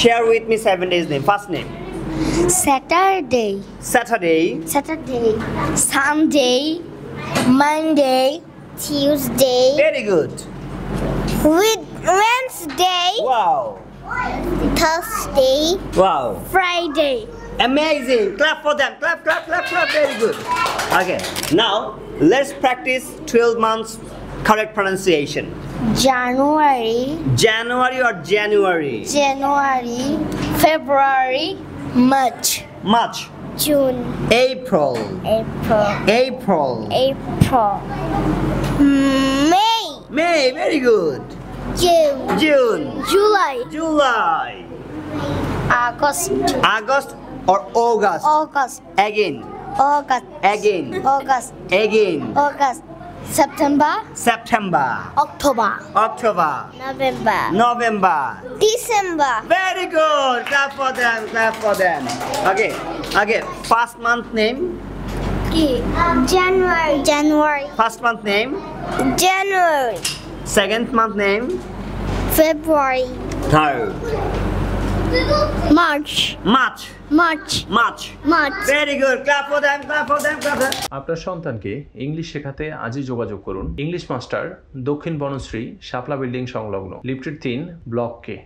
Share with me 7 days name. First name. Saturday, Saturday. Sunday, Monday, Tuesday, Very good. Wednesday, Wow. Thursday, Wow. Friday. Amazing. Clap for them. Clap, clap, clap, clap. Very good. Okay. Now let's practice 12 months correct pronunciation. January, January or January? February, March, March. June, April. April. May, May. Very good. June, June. July, July. August, August or August? Again. Again. September, September. October. November. December, Very good. Clap for them. Clap for them. Okay. Okay. First month name. January, First month name. January, Second month name. February, Third. March, Very good. Clap for them. Clap for them. Clap for them. আপনার সন্তানকে English শেখাতে আজই যোগাযোগ করুন English master দক্ষিণ বনশ্রী শাপলা building সংলগ্ন lifted 3 block কে